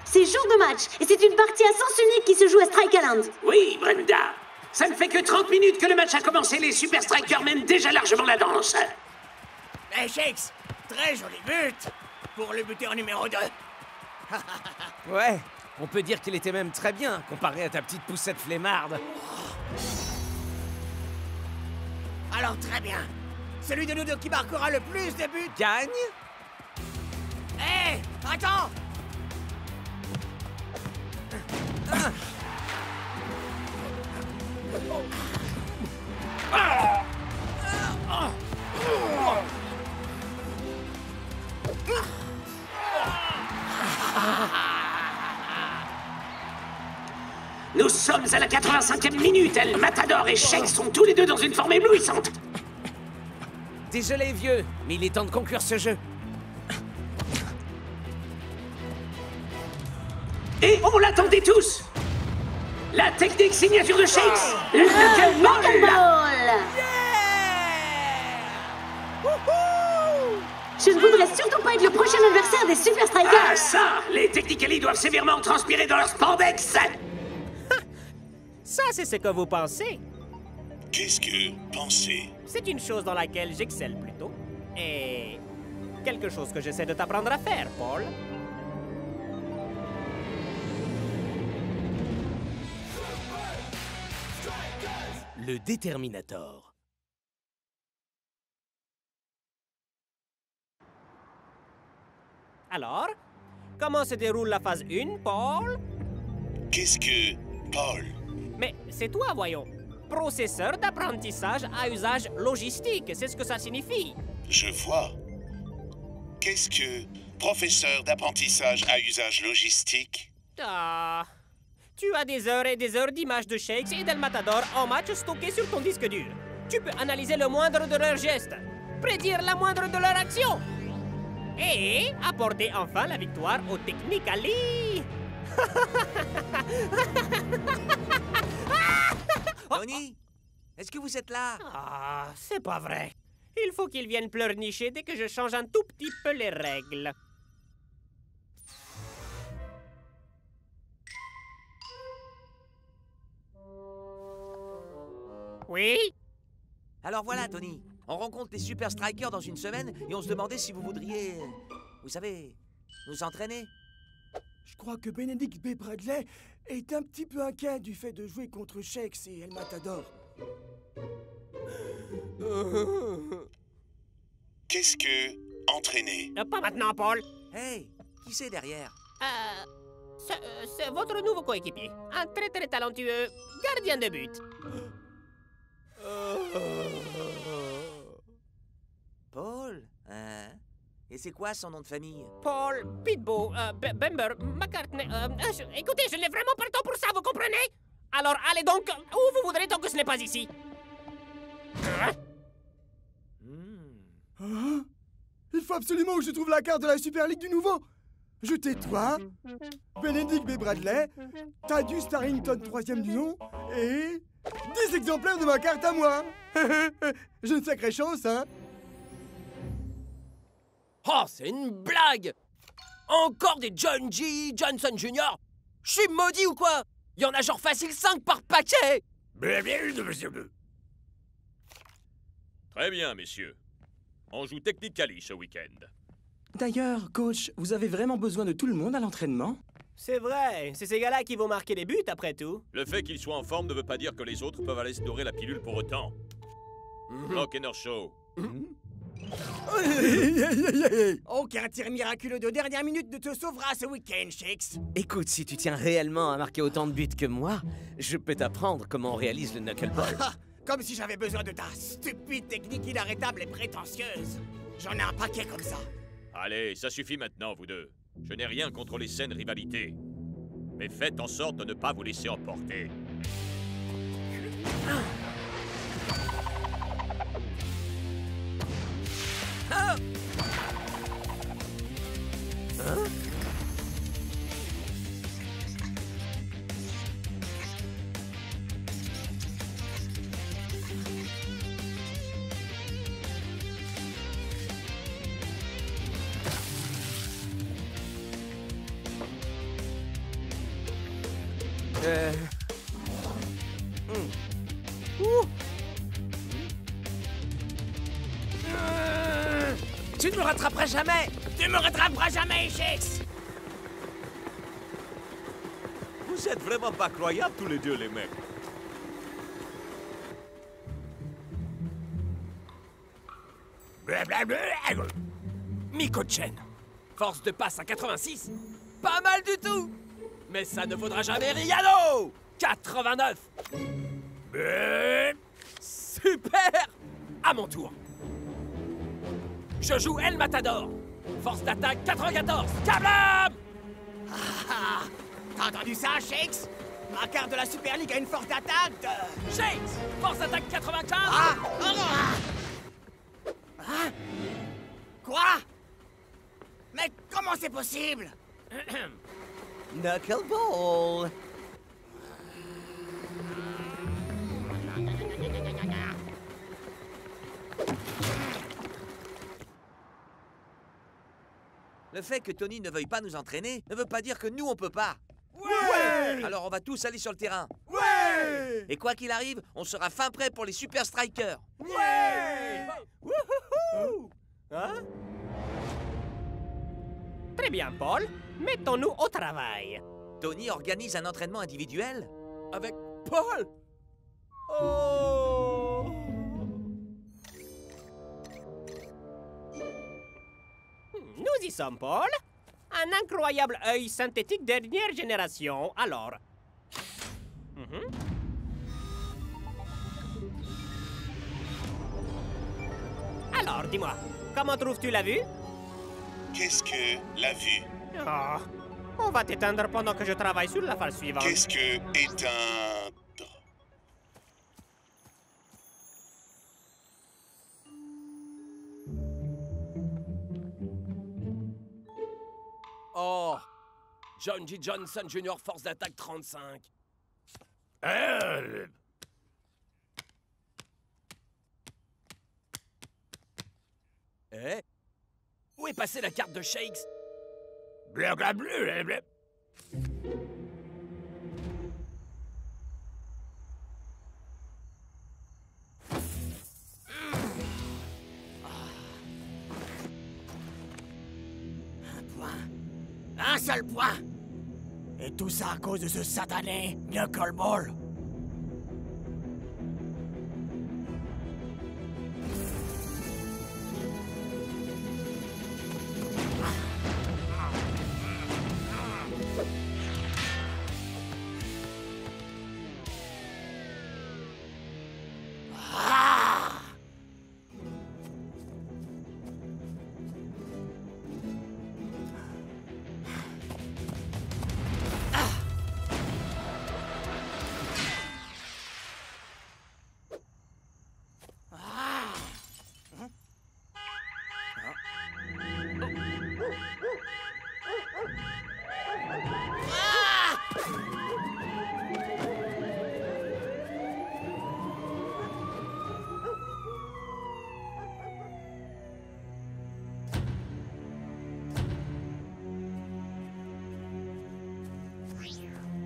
C'est jour de match, et c'est une partie à sens unique qui se joue à Strike Island. Oui, Brenda. Ça ne fait que 30 minutes que le match a commencé, les Super Strikers mènent déjà largement la danse. Hey, Shakes, très joli but pour le buteur numéro 2. Ouais, on peut dire qu'il était même très bien, comparé à ta petite poussette flemmarde. Alors très bien. Celui de nous deux qui marquera le plus de buts Gagne? Hé, attends! Nous sommes à la 85e minute. El Matador et Shakes sont tous les deux dans une forme éblouissante. Désolé, vieux, mais il est temps de conclure ce jeu. Et on l'attendait tous. La technique signature de Shakes. Le Knuckleball. Knuckleball. Je ne voudrais surtout pas être le prochain adversaire des Super Ah Strikers. ça, les Technically doivent sévèrement transpirer dans leur spandex. Ça, c'est ce que vous pensez. Qu'est-ce que penser? C'est une chose dans laquelle j'excelle plutôt. Et quelque chose que j'essaie de t'apprendre à faire, Paul. Le Déterminator. Alors, comment se déroule la phase 1, Paul? Qu'est-ce que Paul? Mais c'est toi, voyons. Processeur d'apprentissage à usage logistique, c'est ce que ça signifie. Je vois. Qu'est-ce que professeur d'apprentissage à usage logistique? Ah, tu as des heures et des heures d'images de Shakes et d'El Matador en match stockées sur ton disque dur. Tu peux analyser le moindre de leurs gestes, prédire la moindre de leurs actions et apporter enfin la victoire aux Technically. Tony, est-ce que vous êtes là? Ah, c'est pas vrai. Il faut qu'ils viennent pleurnicher dès que je change un tout petit peu les règles. Oui? Alors voilà, Tony. On rencontre les Super Strikers dans une semaine et on se demandait si vous voudriez, vous savez, nous entraîner. Je crois que Benedict B. Bradley est un petit peu inquiet du fait de jouer contre Shakes et El Matador. Qu'est-ce que entraîner? Pas maintenant, Paul. Hey, qui c'est derrière? C'est votre nouveau coéquipier. Un très très talentueux gardien de but. Paul? Hein? Et c'est quoi son nom de famille? Paul, Pitbull, Bember, McCartney... écoutez, je n'ai vraiment pas le temps pour ça, vous comprenez? Alors allez donc où vous voudrez tant que ce n'est pas ici. Hein? Il faut absolument que je trouve la carte de la Super League du nouveau. Je tais toi, Benedict B. Bradley, Thaddeus Tarrington 3e du nom, et 10 exemplaires de ma carte à moi. J'ai une sacrée chance, hein? Oh, c'est une blague! Encore des John G. Johnson Jr.? Je suis maudit ou quoi? Il y en a genre facile 5 par paquet! Très bien, messieurs. On joue Technically ce week-end. D'ailleurs, coach, vous avez vraiment besoin de tout le monde à l'entraînement? C'est vrai, c'est ces gars-là qui vont marquer des buts après tout. Le fait qu'ils soient en forme ne veut pas dire que les autres peuvent aller se dorer la pilule pour autant. Rock and Show. Aucun tir miraculeux de dernière minute ne te sauvera ce week-end, Shakes. Écoute, si tu tiens réellement à marquer autant de buts que moi, je peux t'apprendre comment on réalise le knuckleball. Comme si j'avais besoin de ta stupide technique inarrêtable et prétentieuse. J'en ai un paquet comme ça. Allez, ça suffit maintenant, vous deux. Je n'ai rien contre les saines rivalités. Mais faites en sorte de ne pas vous laisser emporter. Tu ne me rattraperas jamais! Tu me rattraperas jamais, Shakes! Vous êtes vraiment pas croyables tous les deux, les mecs. Miko-chen, force de passe à 86, pas mal du tout. Mais ça ne vaudra jamais Riano. 89. Super. À mon tour. Je joue El Matador. Force d'attaque 94. Kablam! T'as entendu ça, Shakes? Ma carte de la Super League a une force d'attaque de... Shakes, force d'attaque 95. Quoi? Mais comment c'est possible? Knuckleball! Le fait que Tony ne veuille pas nous entraîner ne veut pas dire que nous, on peut pas. Ouais! Alors on va tous aller sur le terrain. Ouais! Et quoi qu'il arrive, on sera fin prêt pour les Super Strikers. Ouais! Wouhou! Hein? Très bien, Paul. Mettons-nous au travail. Tony organise un entraînement individuel. Avec Paul. Oh! Nous y sommes, Paul. Un incroyable œil synthétique dernière génération. Alors... Alors, dis-moi, comment trouves-tu la vue? Qu'est-ce que la vue? Oh, on va t'éteindre pendant que je travaille sur la phase suivante. Qu'est-ce que éteindre? Oh, John G. Johnson Jr. force d'attaque 35. Eh? Où est passée la carte de Shakes? Blablabla. Un seul point! Et tout ça à cause de ce satané Knuckleball!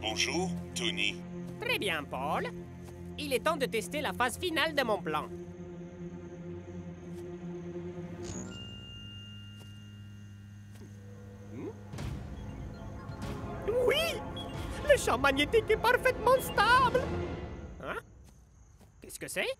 Bonjour, Tony. Très bien, Paul. Il est temps de tester la phase finale de mon plan. Oui! Le champ magnétique est parfaitement stable! Hein? Qu'est-ce que c'est?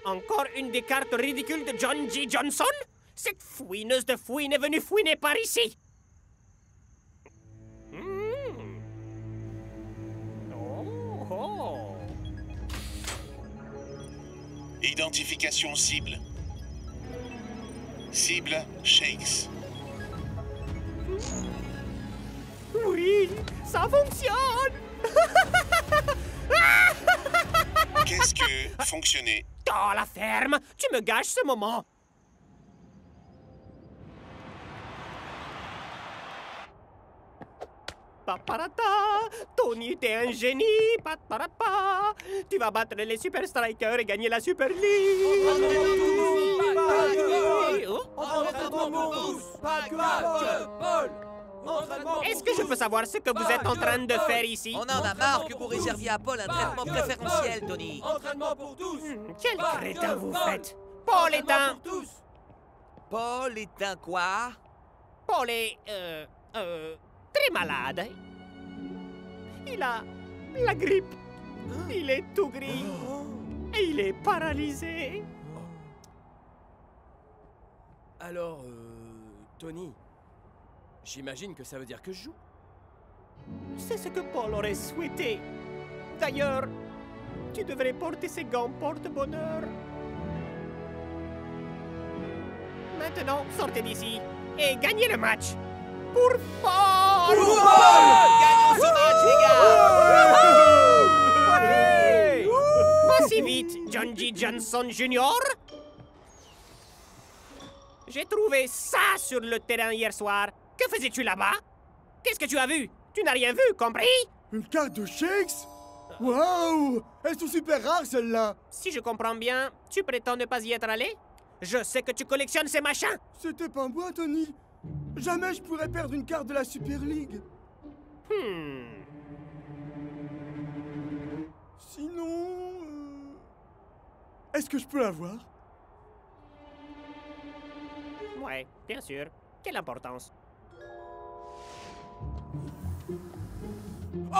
Encore une des cartes ridicules de John G. Johnson? Cette fouineuse de fouine est venue fouiner par ici! Oh! Identification cible. Cible Shakes. Oui, ça fonctionne! Qu'est-ce que fonctionner? Oh, la ferme! Tu me gâches ce moment! Paparata! Tony, t'es un génie! Paparapa! Tu vas battre les Super Strikers et gagner la Super League! Pas que Paul! Est-ce que je peux savoir ce que vous êtes en train de faire ici? On en a marre que vous réserviez à Paul un traitement préférentiel, Tony. Entraînement pour tous. Quel crétin vous faites? Paul est un... Paul est un quoi? Paul est... très malade. Il a la grippe. Il est tout gris. Et il est paralysé. Alors, Tony, j'imagine que ça veut dire que je joue. C'est ce que Paul aurait souhaité. D'ailleurs, tu devrais porter ces gants porte-bonheur. Maintenant, sortez d'ici et gagnez le match. Pour Paul! Gagnons ce match, les gars! Pas si vite, John G. Johnson Jr. J'ai trouvé ça sur le terrain hier soir. Que faisais-tu là-bas? Qu'est-ce que tu as vu? Tu n'as rien vu, compris? Une carte de Shakes? Waouh! Elles sont super rares, celles-là! Si je comprends bien, tu prétends ne pas y être allé? Je sais que tu collectionnes ces machins! C'était pas moi, Tony! Jamais je pourrais perdre une carte de la Super League! Sinon... Est-ce que je peux l'avoir? Ouais, bien sûr. Quelle importance?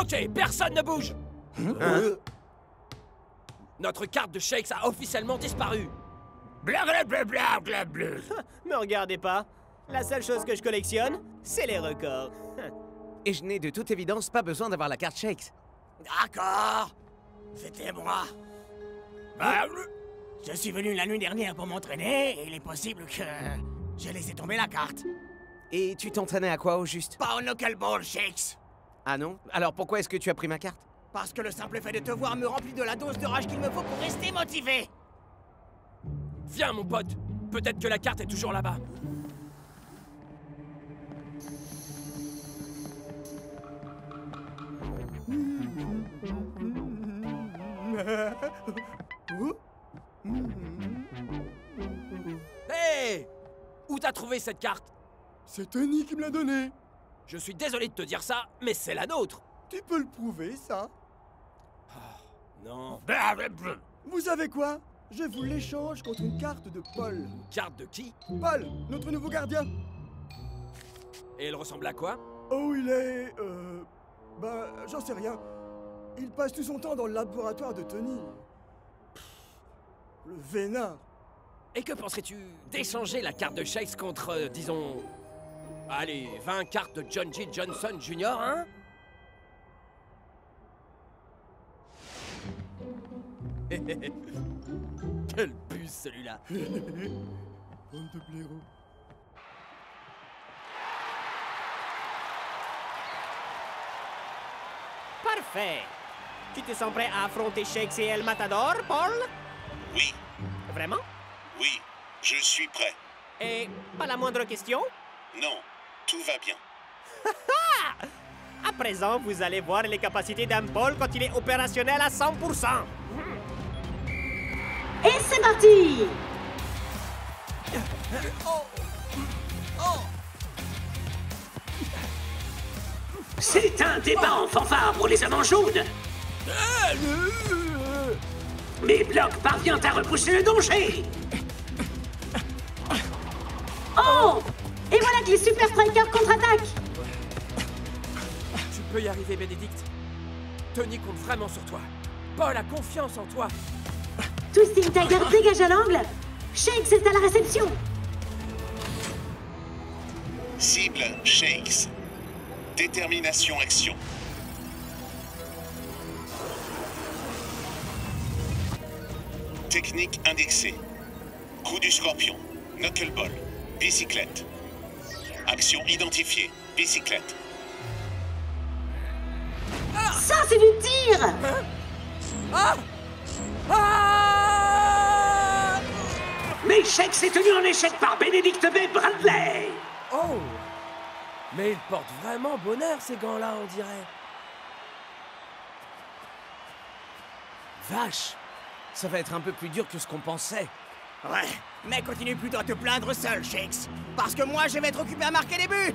Ok, personne ne bouge. Notre carte de Shakes a officiellement disparu. Blablabla. Me regardez pas. La seule chose que je collectionne, c'est les records. Et je n'ai de toute évidence pas besoin d'avoir la carte Shakes. D'accord. C'était moi. Je suis venu la nuit dernière pour m'entraîner et il est possible que je laissé tomber la carte. Et tu t'entraînais à quoi au juste? Pas au knuckleball, Shakes. Ah non? Alors pourquoi est-ce que tu as pris ma carte? Parce que le simple fait de te voir me remplit de la dose de rage qu'il me faut pour rester motivé. Viens, mon pote. Peut-être que la carte est toujours là-bas. Hé! Où t'as trouvé cette carte? C'est Tony qui me l'a donnée! Je suis désolé de te dire ça, mais c'est la nôtre! Tu peux le prouver, ça? Non. Vous savez quoi? Je vous l'échange contre une carte de Paul. Carte de qui? Paul, notre nouveau gardien. Et elle ressemble à quoi? Oh, il est... j'en sais rien. Il passe tout son temps dans le laboratoire de Tony. Le vénard. Et que penserais-tu d'échanger la carte de Shakes contre, disons... Allez, 20 cartes de John G. Johnson Jr., hein? Quel bus, celui-là! Bande de blaireaux. Parfait. Tu te sens prêt à affronter Shakes et El Matador, Paul? Oui, Vraiment? oui, je suis prêt. Et pas la moindre question? Non, tout va bien. À présent, vous allez voir les capacités d'un Paul quand il est opérationnel à 100%. Et c'est parti! C'est un débat en fanfare pour les hommes en jaune. Mais Block parvient à repousser le danger. Oh! Et voilà que les Super Strikers contre-attaquent! Tu peux y arriver, Bénédicte. Tony compte vraiment sur toi. Paul a confiance en toi. Twisting Tiger dégage à l'angle. Shakes est à la réception. Cible Shakes. Détermination action. Technique indexée. Coup du scorpion. Knuckleball. Bicyclette. Action identifiée. Bicyclette. Ça, c'est du tir! Mais Shakes est tenu en échec par Benedict B. Bradley. Oh! Mais il porte vraiment bonheur, ces gants-là, on dirait. Vache! Ça va être un peu plus dur que ce qu'on pensait. Ouais, mais continue plutôt à te plaindre seul, Shakes. Parce que moi, je vais être occupé à marquer des buts.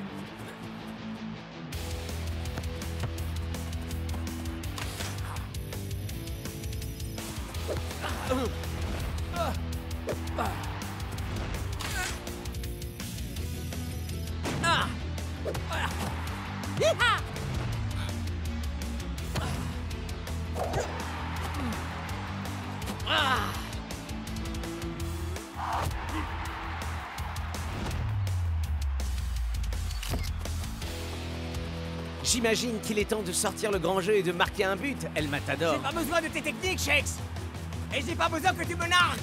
J'imagine qu'il est temps de sortir le grand jeu et de marquer un but, El Matador. J'ai pas besoin de tes techniques, Shakes. Et j'ai pas besoin que tu me nargues.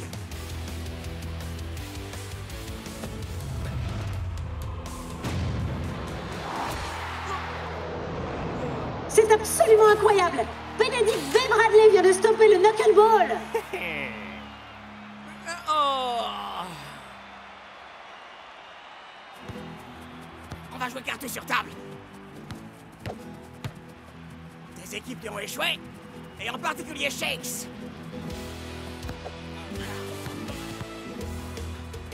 C'est absolument incroyable. Benedict B. Bradley vient de stopper le knuckleball. On va jouer carte sur table. Des équipes qui ont échoué, et en particulier Shakes.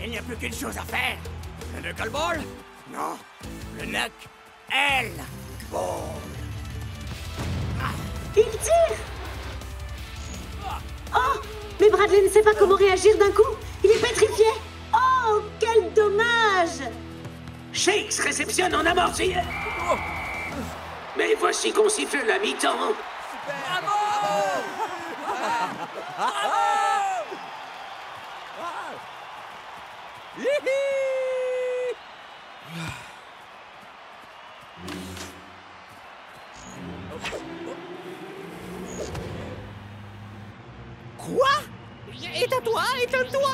Il n'y a plus qu'une chose à faire. Le knuckleball? Non, le knuck-L-ball. Il tire. Oh, mais Bradley ne sait pas comment réagir d'un coup. Il est pétrifié. Oh, quel dommage. Shakes réceptionne en amorti. Mais voici qu'on siffle la mi-temps. Quoi? Éteins-toi, éteins-toi!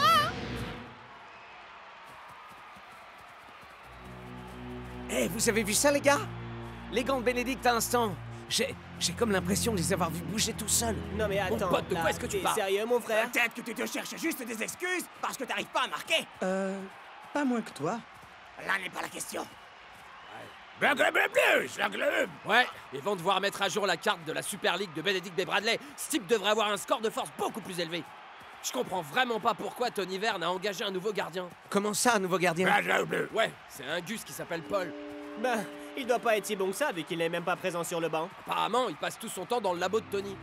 Eh, vous avez vu ça, les gars? Les gants de Bénédicte à l'instant. J'ai comme l'impression de les avoir vus bouger tout seuls. Non mais attends, pote, de quoi là, est-ce que tu t'es parles? sérieux mon frère? Peut-être que tu te cherches juste des excuses parce que t'arrives pas à marquer. Pas moins que toi. Là n'est pas la question. Ouais, ils vont devoir mettre à jour la carte de la Super League de Benedict B. Bradley. Ce type devrait avoir un score de force beaucoup plus élevé. Je comprends vraiment pas pourquoi Tony Verne a engagé un nouveau gardien. Comment ça, un nouveau gardien? Ouais, c'est un Gus qui s'appelle Paul. Ben, il doit pas être si bon que ça vu qu'il n'est même pas présent sur le banc. Apparemment, il passe tout son temps dans le labo de Tony.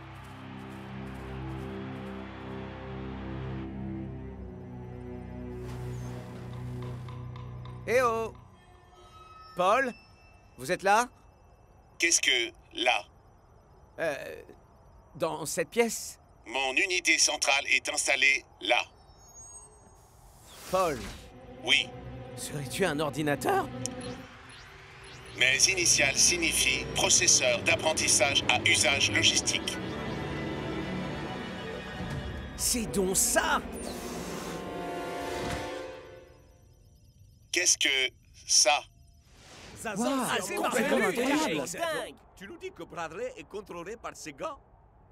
Eh oh! Paul? Vous êtes là? Qu'est-ce que là? Dans cette pièce? Mon unité centrale est installée là. Paul, Oui. serais-tu un ordinateur? Mes initiales signifient processeur d'apprentissage à usage logistique. C'est donc ça! Qu'est-ce que ça? C'est complètement incroyable. Dingue! Tu nous dis que Bradley est contrôlé par ces gars?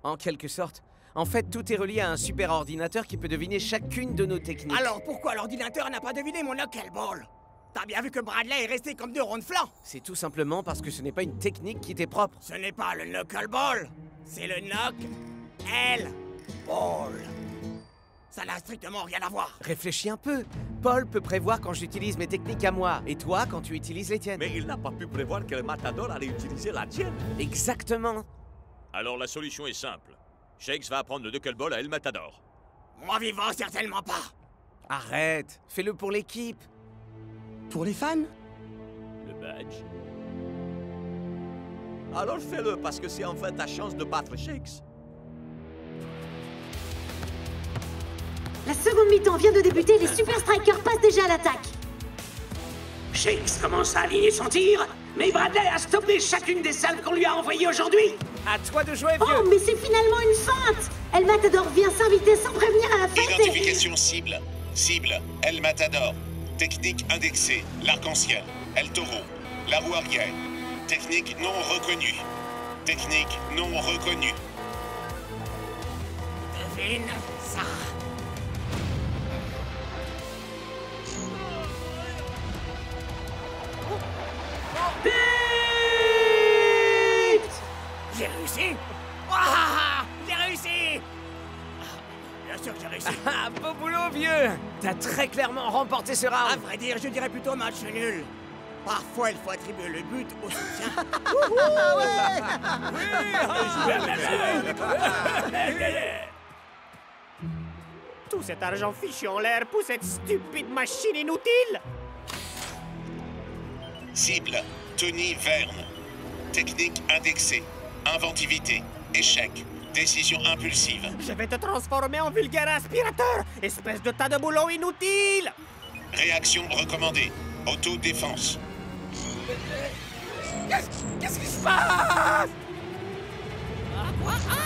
En quelque sorte. En fait, tout est relié à un super ordinateur qui peut deviner chacune de nos techniques. Alors pourquoi l'ordinateur n'a pas deviné mon knuckleball? T'as bien vu que Bradley est resté comme deux ronds de flanc. C'est tout simplement parce que ce n'est pas une technique qui t'est propre. Ce n'est pas le knuckleball, c'est le knuck-L-ball. Ça n'a strictement rien à voir. Réfléchis un peu. Paul peut prévoir quand j'utilise mes techniques à moi, et toi quand tu utilises les tiennes. Mais il n'a pas pu prévoir que le Matador allait utiliser la tienne. Exactement. Alors la solution est simple. Shakes va apprendre le knuckleball à El Matador. Moi vivant, certainement pas. Arrête, fais-le pour l'équipe. Pour les fans? Le badge. Alors fais-le, parce que c'est enfin ta chance de battre Shakes. La seconde mi-temps vient de débuter, les Super Strikers passent déjà à l'attaque. Shakes commence à aligner son tir, mais Bradley a stoppé chacune des salves qu'on lui a envoyées aujourd'hui. À toi de jouer, Oh, vieux. mais c'est finalement une feinte. El Matador vient s'inviter sans prévenir à la fête. Identification cible. Cible, El Matador. Technique indexée, l'arc-en-ciel. El Toro. La roue arrière. Technique non reconnue. Technique non reconnue. Devine ça. J'ai réussi. Ah, j'ai réussi. Bien sûr que j'ai réussi. Ah, beau boulot, vieux. T'as très clairement remporté ce À round. vrai dire, je dirais plutôt match nul. Parfois, il faut attribuer le but au soutien. Tout cet argent fichu en l'air pour cette stupide machine inutile! Cible, Tony Verne. Technique indexée. Inventivité. Échec. Décision impulsive. Je vais te transformer en vulgaire aspirateur, espèce de tas de boulot inutile. Réaction recommandée. Autodéfense. Qu'est-ce qui se passe? Quoi?